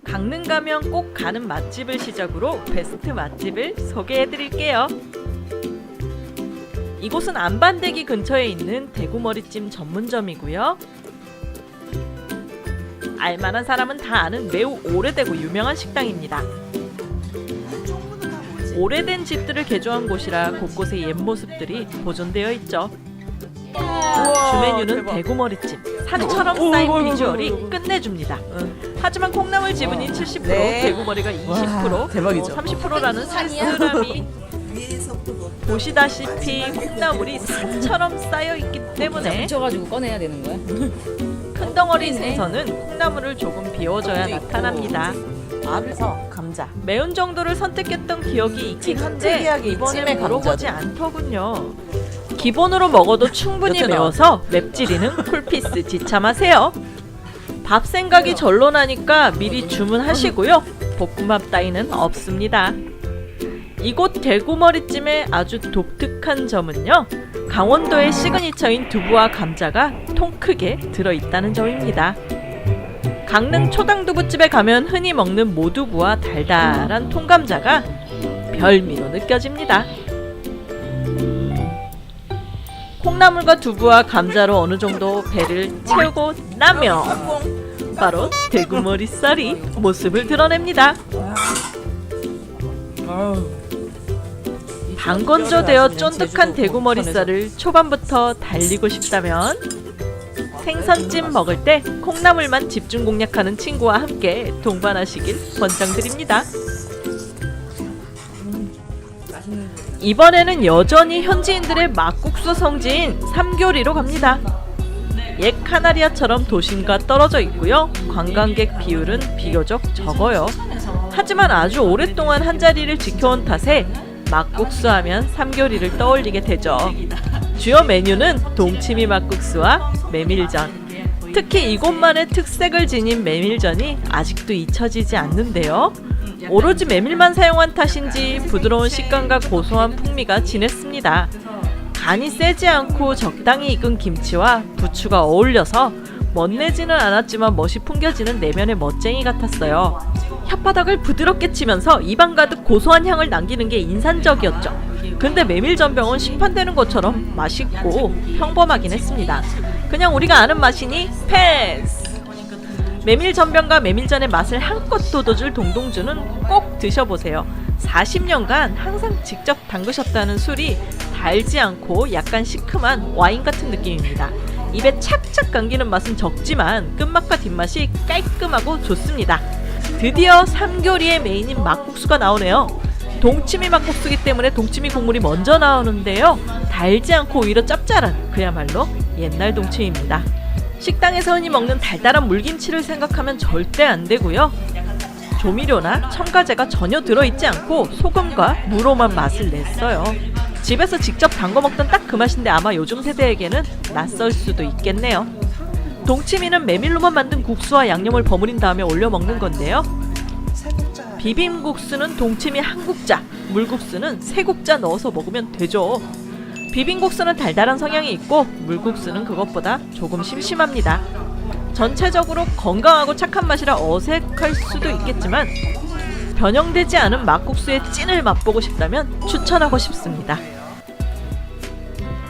강릉 가면 꼭 가는 맛집을 시작으로 베스트 맛집을 소개해드릴게요. 이곳은 안반대기 근처에 있는 대구머리찜 전문점이고요. 알만한 사람은 다 아는 매우 오래되고 유명한 식당입니다. 오래된 집들을 개조한 곳이라 곳곳에 옛 모습들이 보존되어 있죠. 주 메뉴는 대구머리찜. 산처럼 쌓인 비주얼이 끝내줍니다. 하지만 콩나물 지분이 70%, 네. 대구머리가 20%, 와, 대박이죠. 30%라는 쓸쓸함이 보시다시피 콩나물이 산처럼 쌓여있기 때문에 붙여가지고 꺼내야 되는 거야? 큰 덩어리 생선은 콩나물을 조금 비워줘야 나타납니다. 알에서 감자. 매운 정도를 선택했던 기억이 있긴 한데 특이하게 이번엔 찜에 물어보지 감자도. 않더군요. 기본으로 먹어도 충분히 여태 매워서 맵찔이는 쿨피스 지참하세요. 밥 생각이 절로 나니까 미리 주문하시고요. 볶음밥 따위는 없습니다. 이곳 대구머리찜의 아주 독특한 점은요, 강원도의 시그니처인 두부와 감자가 통 크게 들어있다는 점입니다. 강릉 초당두부집에 가면 흔히 먹는 모두부와 달달한 통감자가 별미로 느껴집니다. 콩나물과 두부와 감자로 어느 정도 배를 채우고 나면 바로 대구머리살이 모습을 드러냅니다. 방건조되어 쫀득한 대구머리살을 초반부터 달리고 싶다면 생선찜 먹을 때 콩나물만 집중 공략하는 친구와 함께 동반하시길 권장드립니다. 이번에는 여전히 현지인들의 막국수 성지인 삼교리로 갑니다. 옛 카나리아처럼 도심과 떨어져 있고요. 관광객 비율은 비교적 적어요. 하지만 아주 오랫동안 한자리를 지켜온 탓에 막국수 하면 삼교리를 떠올리게 되죠. 주요 메뉴는 동치미 막국수와 메밀전. 특히 이곳만의 특색을 지닌 메밀전이 아직도 잊혀지지 않는데요. 오로지 메밀만 사용한 탓인지 부드러운 식감과 고소한 풍미가 진했습니다. 간이 세지 않고 적당히 익은 김치와 부추가 어울려서 멋내지는 않았지만 멋이 풍겨지는 내면의 멋쟁이 같았어요. 혓바닥을 부드럽게 치면서 입안 가득 고소한 향을 남기는 게 인상적이었죠. 근데 메밀전병은 시판되는 것처럼 맛있고 평범하긴 했습니다. 그냥 우리가 아는 맛이니 패스! 메밀전병과 메밀전의 맛을 한껏 돋워줄 동동주는 꼭 드셔보세요. 40년간 항상 직접 담그셨다는 술이 달지 않고 약간 시큼한 와인 같은 느낌입니다. 입에 착착 감기는 맛은 적지만 끝맛과 뒷맛이 깔끔하고 좋습니다. 드디어 삼교리의 메인인 막국수가 나오네요. 동치미 막국수기 때문에 동치미 국물이 먼저 나오는데요. 달지 않고 오히려 짭짤한 그야말로 옛날 동치미입니다. 식당에서 흔히 먹는 달달한 물김치를 생각하면 절대 안 되고요. 조미료나 첨가제가 전혀 들어있지 않고 소금과 무로만 맛을 냈어요. 집에서 직접 담궈 먹던 딱 그 맛인데 아마 요즘 세대에게는 낯설 수도 있겠네요. 동치미는 메밀로만 만든 국수와 양념을 버무린 다음에 올려 먹는 건데요. 비빔국수는 동치미 한 국자, 물국수는 세 국자 넣어서 먹으면 되죠. 비빔국수는 달달한 성향이 있고 물국수는 그것보다 조금 심심합니다. 전체적으로 건강하고 착한 맛이라 어색할 수도 있겠지만 변형되지 않은 막국수의 찐을 맛보고 싶다면 추천하고 싶습니다.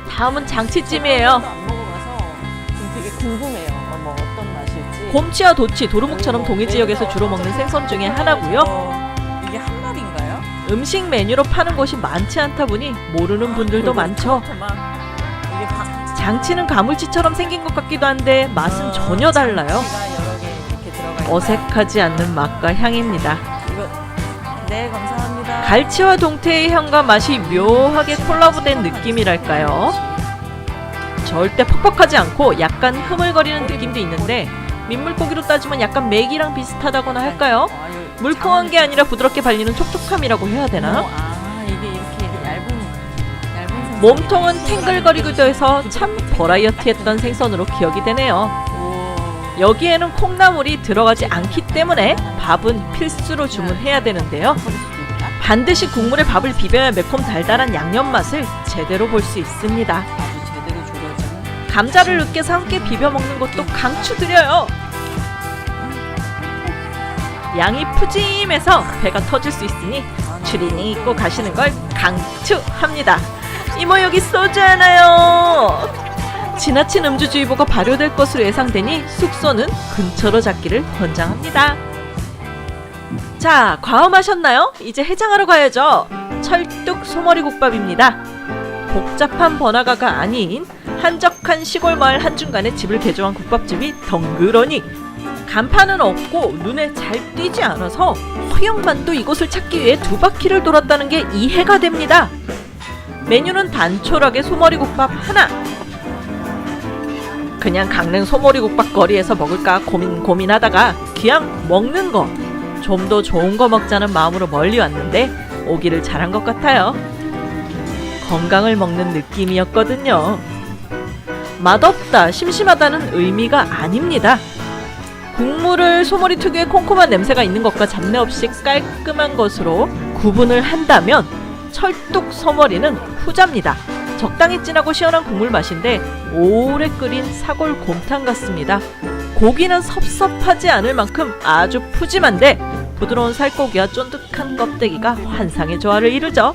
다음은 장치찜이에요. 안 먹어봐서 좀 되게 궁금해요. 뭐 어떤 맛일지. 곰치와 도치, 도루묵처럼 동해 지역에서 주로 먹는 생선 중에 하나고요. 이게 한 마리인가요? 음식 메뉴로 파는 곳이 많지 않다 보니 모르는 분들도 많죠. 이게 장치는 가물치처럼 생긴 것 같기도 한데 맛은 전혀 달라요. 여러 개 이렇게 들어가 있다. 어색하지 않는 맛과 향입니다. 이거 네, 감사합니다. 갈치와 동태의 향과 맛이 묘하게 콜라보된 느낌이랄까요? 절대 퍽퍽하지 않고 약간 흐물거리는 느낌도 있는데 민물고기로 따지면 약간 메기랑 비슷하다거나 할까요? 물컹한 게 아니라 부드럽게 발리는 촉촉함이라고 해야 되나? 이게 이렇게 얇은 생선. 몸통은 탱글거리기도 해서 참 버라이어티했던 생선으로 기억이 되네요. 여기에는 콩나물이 들어가지 않기 때문에 밥은 필수로 주문해야 되는데요. 반드시 국물에 밥을 비벼야 매콤 달달한 양념 맛을 제대로 볼 수 있습니다. 감자를 으깨서 함께 비벼 먹는 것도 강추드려요. 양이 푸짐해서 배가 터질 수 있으니 추리닝 입고 가시는 걸 강추합니다. 이모 여기 소주 하나요. 지나친 음주주의보가 발효될 것으로 예상되니 숙소는 근처로 잡기를 권장합니다. 자, 과음하셨나요? 이제 해장하러 가야죠. 철뚝 소머리국밥입니다. 복잡한 번화가가 아닌 한적한 시골 마을 한중간에 집을 개조한 국밥집이 덩그러니 간판은 없고 눈에 잘 띄지 않아서 허영만도 이곳을 찾기 위해 2바퀴를 돌았다는 게 이해가 됩니다. 메뉴는 단촐하게 소머리국밥 하나. 그냥 강릉 소머리국밥 거리에서 먹을까 고민하다가 그냥 먹는 거, 좀 더 좋은 거 먹자는 마음으로 멀리 왔는데 오기를 잘한 것 같아요. 건강을 먹는 느낌이었거든요. 맛없다, 심심하다는 의미가 아닙니다. 국물을 소머리 특유의 콩콩한 냄새가 있는 것과 잡내 없이 깔끔한 것으로 구분을 한다면 철뚝 소머리는 후자입니다. 적당히 진하고 시원한 국물 맛인데 오래 끓인 사골 곰탕 같습니다. 고기는 섭섭하지 않을 만큼 아주 푸짐한데 부드러운 살코기와 쫀득한 껍데기가 환상의 조화를 이루죠.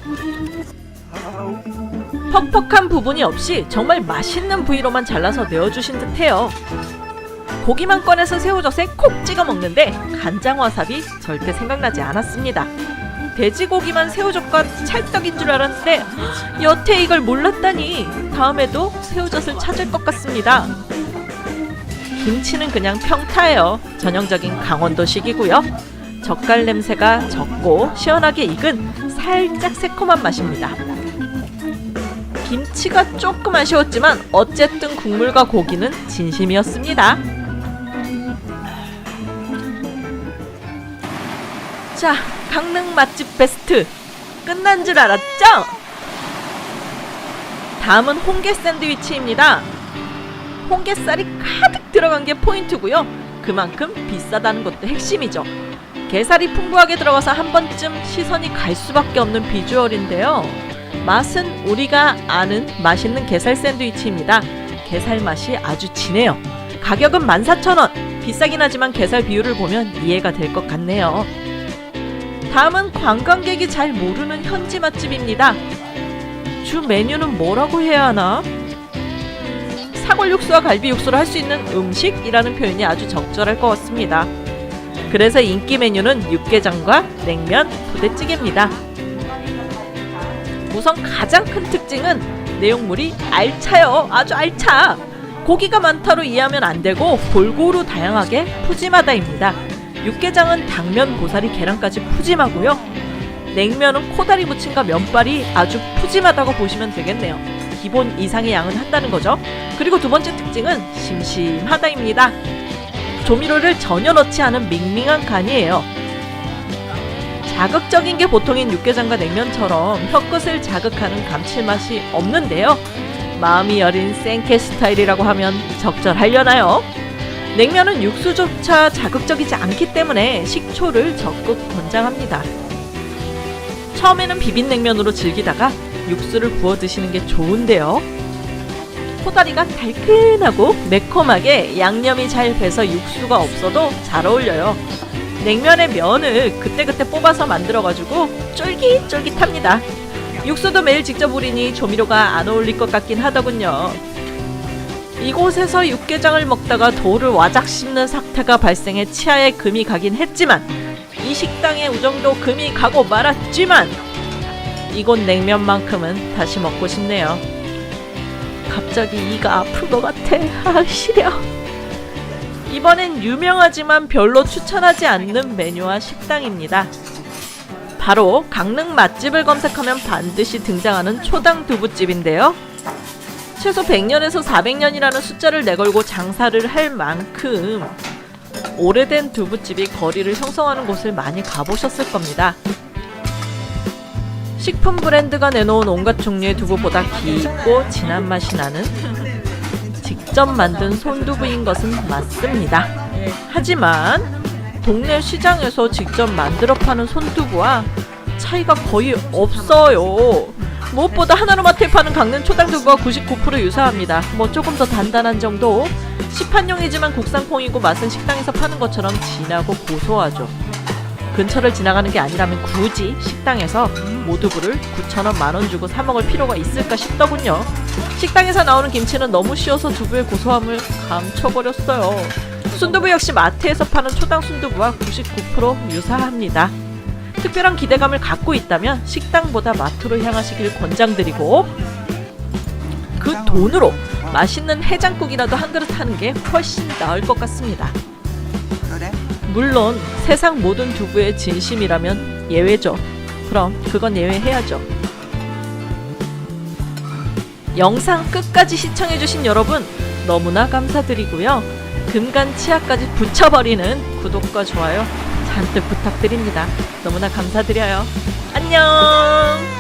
퍽퍽한 부분이 없이 정말 맛있는 부위로만 잘라서 내어주신 듯해요. 고기만 꺼내서 새우젓에 콕 찍어 먹는데 간장 와사비 절대 생각나지 않았습니다. 돼지고기만 새우젓과 찰떡인 줄 알았는데 여태 이걸 몰랐다니 다음에도 새우젓을 찾을 것 같습니다. 김치는 그냥 평타예요. 전형적인 강원도식이고요. 젓갈 냄새가 적고 시원하게 익은 살짝 새콤한 맛입니다. 김치가 조금 아쉬웠지만 어쨌든 국물과 고기는 진심이었습니다. 자, 강릉 맛집 베스트 끝난 줄 알았죠? 다음은 홍게 샌드위치입니다. 홍게살이 가득 들어간 게 포인트고요. 그만큼 비싸다는 것도 핵심이죠. 게살이 풍부하게 들어가서 한 번쯤 시선이 갈 수밖에 없는 비주얼인데요. 맛은 우리가 아는 맛있는 게살 샌드위치입니다. 게살 맛이 아주 진해요. 가격은 14,000원. 비싸긴 하지만 게살 비율을 보면 이해가 될 것 같네요. 다음은 관광객이 잘 모르는 현지 맛집입니다. 주 메뉴는 뭐라고 해야 하나? 사골 육수와 갈비 육수를 할 수 있는 음식이라는 표현이 아주 적절할 것 같습니다. 그래서 인기 메뉴는 육개장과 냉면, 부대찌개입니다. 우선 가장 큰 특징은 내용물이 알차요. 아주 알차. 고기가 많다로 이해하면 안 되고 골고루 다양하게 푸짐하다입니다. 육개장은 당면, 고사리, 계란까지 푸짐하고요. 냉면은 코다리 무침과 면발이 아주 푸짐하다고 보시면 되겠네요. 기본 이상의 양은 한다는 거죠. 그리고 두 번째 특징은 심심하다입니다. 조미료를 전혀 넣지 않은 밍밍한 간이에요. 자극적인 게 보통인 육개장과 냉면처럼 혀끝을 자극하는 감칠맛이 없는데요. 마음이 여린 생케 스타일이라고 하면 적절하려나요? 냉면은 육수조차 자극적이지 않기 때문에 식초를 적극 권장합니다. 처음에는 비빔냉면으로 즐기다가 육수를 부어 드시는 게 좋은데요. 코다리가 달큰하고 매콤하게 양념이 잘 배서 육수가 없어도 잘 어울려요. 냉면의 면을 그때그때 뽑아서 만들어가지고 쫄깃쫄깃합니다. 육수도 매일 직접 우리니 조미료가 안 어울릴 것 같긴 하더군요. 이곳에서 육개장을 먹다가 돌을 와작 씹는 사태가 발생해 치아에 금이 가긴 했지만 이 식당에 우정도 금이 가고 말았지만 이곳 냉면만큼은 다시 먹고 싶네요. 갑자기 이가 아픈 것 같아. 아, 시려. 이번엔 유명하지만 별로 추천하지 않는 메뉴와 식당입니다. 바로 강릉 맛집을 검색하면 반드시 등장하는 초당 두부집인데요. 최소 100년에서 400년이라는 숫자를 내걸고 장사를 할 만큼 오래된 두부집이 거리를 형성하는 곳을 많이 가보셨을 겁니다. 식품 브랜드가 내놓은 온갖 종류의 두부보다 깊고 진한 맛이 나는 직접 만든 손두부인 것은 맞습니다. 하지만 동네 시장에서 직접 만들어 파는 손두부와 차이가 거의 없어요. 무엇보다 하나로마트에 파는 강릉 초당두부와 99% 유사합니다. 뭐 조금 더 단단한 정도. 시판용이지만 국산콩이고 맛은 식당에서 파는 것처럼 진하고 고소하죠. 근처를 지나가는 게 아니라면 굳이 식당에서 모두부를 9,000원, 10,000원 주고 사 먹을 필요가 있을까 싶더군요. 식당에서 나오는 김치는 너무 쉬워서 두부의 고소함을 감춰버렸어요. 순두부 역시 마트에서 파는 초당 순두부와 99% 유사합니다. 특별한 기대감을 갖고 있다면 식당보다 마트로 향하시길 권장드리고 그 돈으로 맛있는 해장국이라도 한 그릇 하는 게 훨씬 나을 것 같습니다. 물론 세상 모든 두부의 진심이라면 예외죠. 그럼 그건 예외해야죠. 영상 끝까지 시청해주신 여러분 너무나 감사드리고요. 금간 치아까지 붙여버리는 구독과 좋아요 잔뜩 부탁드립니다. 너무나 감사드려요. 안녕.